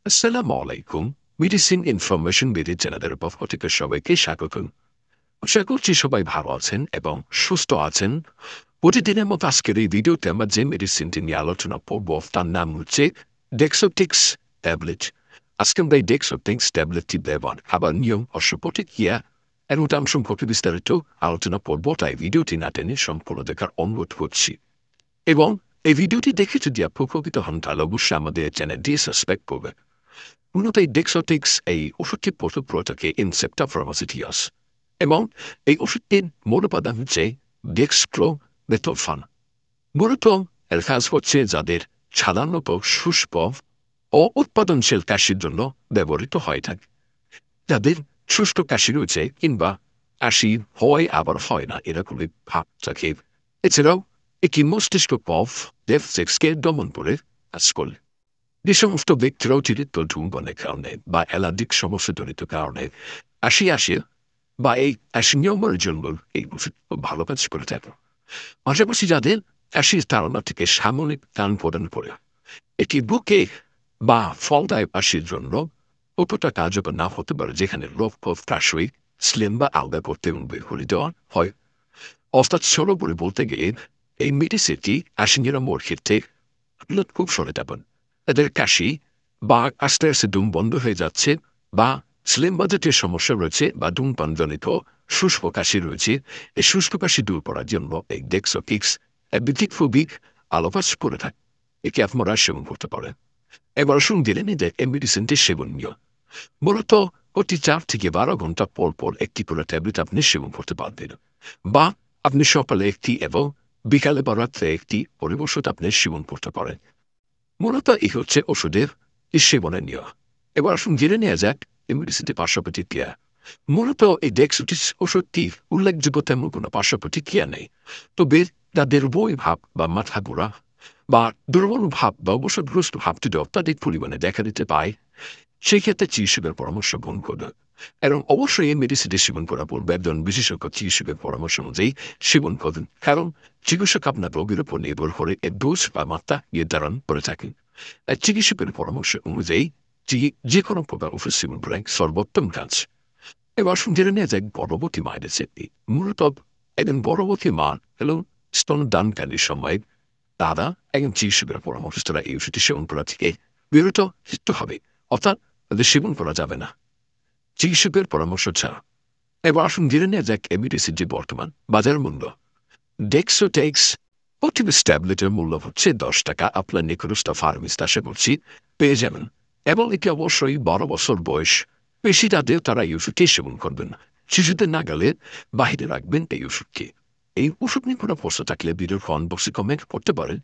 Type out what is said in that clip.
আসসালামু আলাইকুম। Medicine information BD চ্যানেলের পক্ষ থেকে সবাইকে স্বাগতম। আশা করছি সবাই ভালো আছেন এবং সুস্থ আছেন। প্রতিদিনের মতো আজকের এই ভিডিওতে আমরা যে মেডিসিনটি নিয়ে আলোচনা করব তার নাম হচ্ছে ডেক্সোটিক্স ট্যাবলেট। আজকে আমরা এই ডেক্সোটিক্স ট্যাবলেটটি ব্যবহার আবার নিয়ম ও প্রতিক্রিয়া এর উদাম সম্পর্কে বিস্তারিত আলোচনা করব, তাই ভিডিওটি না টেনে সম্পূর্ণ দেখার অনুরোধ করছি। এবং এই ভিডিওটি দেখে যদি আপনি উপকৃত হন তাহলে অবশ্যই আমাদের চ্যানেলটি সাবস্ক্রাইব করবেন। মূলত এই ডেক্সোটিক্স এই ওষুধটি প্রস্তুত করে থাকে ইনসেপ্টা ফার্মাসিউটিক্যালস এবং এই ওষুধটির মূল উপাদান হচ্ছে ডেক্সট্রোমেথোরফান। মূলত এর কাজ হচ্ছে যাদের সাধারণত শুষ্ক ও উৎপাদনশীল কাশির জন্য ব্যবহৃত হয়ে থাকে। যাদের শুষ্ক কাশি রয়েছে কিংবা কাশি হয় আবার হয় না এরকমই ভাব থাকে। এছাড়াও একটি মস্তিষ্ক পফ ডেফসেক্সকে দমন করে কাজ করলে যে সমস্ত ব্যক্তিরা অতিরিক্ত ধূমপানের কারণে বা অ্যালার্জিক সমস্যাজনিত কারণে আসি বা এই নিয়মের জন্য এই ওষুধ খুব ভালো কাজ করে থাকে। পাশাপাশি যাদের অ্যাসিড ধারণা থেকে সাময়িক টান প্রদান করে এটি বুকে বা ফলদায় পাশির জন্য অতটা কার্যকর না হতে পারে, যেখানে রোগ প্রাশয়িক স্লিম বা আলগা করতে বের করে দেওয়া হয়। অর্থাৎ সর্বোপরি বলতে গিয়ে এই মেডিসিনটি নিরাময়ের ক্ষেত্রে খুব সরে যাবেন। এদের কাশি বা আস্তে আস্তে ধূম বন্ধ হয়ে যাচ্ছে বা স্লিম বাজেটের সমস্যা রয়েছে বা ধূমপানজনিত শুষ্ক কাশি রয়েছে, এই শুষ্ক কাশি দূর করার জন্য এই ডেক্সোটিক্স খুবই আলোপাস করে থাকে। একে আপনারা সেবন করতে পারেন। এবার শুন দিলেন যে এই মেডিসিনটি সেবনীয়। মূলত প্রতি 4 থেকে 12 ঘন্টা পর পর একটি করে ট্যাবলেট আপনি সেবন করতে পারবেন, বা আপনি সকালে একটি এবং বিকালে বা রাত্রে একটি পরিবর্ষত আপনি সেবন করতে পারেন। মূলত এই হচ্ছে ওষুধের সেবনের নিয়ম। এবার আসুন জেনে নেওয়া যাক এই মেডিসিনটি পার্শ্ব প্রতিক্রিয়া। মূলত এই ডেক্সোটিক্স ওষুধটি উল্লেখযোগ্য তেমন কোনো পার্শ্ব প্রতিক্রিয়া নেই, তবে তাদের বই ভাব বা মাথা ঘোরা বা দুর্বল ভাব বা অবসাদগ্রস্ত ভাবটি অত্যাধিক পরিমাণে দেখা দিতে পায়, সেই ক্ষেত্রে চিকিৎসকের পরামর্শ গ্রহণ করবে। এবং অবশ্যই এই মেডিসিনটি সেবন করার পূর্বে একজন বিশেষজ্ঞ চিকিৎসকের পরামর্শ অনুযায়ী সেবন করবেন, কারণ চিকিৎসক আপনার রোগের উপর নির্ভর করে এর ডোজ বা মাত্রা নির্ধারণ করে থাকেন। চিকিৎসকের পরামর্শ অনুযায়ী যে কোনো প্রকার ওষুধ সেবন করাই সর্বোত্তম কাজ। এবার জেনে নেওয়া যায় গর্ভবতী মায়েদের সেটি। মূলত একজন গর্ভবতী মা এবং স্তনদানকালীর সময় তারা একজন চিকিৎসকের পরামর্শ ছাড়া এই ওষুধটি সেবন করা থেকে বিরত থাকতে হবে, অর্থাৎ তাদের সেবন করা যাবে না চিকিৎসকের পরামর্শ ছাড়া। এবার আসুন জেনে নেওয়া যাক এই মেডিসিনটি বর্তমান বাজার মূল্য। ডেক্সোটেক্স প্রতি ট্যাবলেটের মূল্য হচ্ছে 10 টাকা। আপনার নিকটস্থ ফার্মেসিতে আশা করছি পেয়ে যাবেন, এবং এটি অবশ্যই 12 বছর বয়স বেশি তাদের তারা এই ওষুধটি সেবন করবেন। শিশুদের না গেলে বাহিরে রাখবেন এই ওষুধকে। এই ওষুধ নিয়ে কোনো প্রশ্ন থাকলে ভিডিওর কমেন্ট বক্সে কমেন্ট করতে পারেন।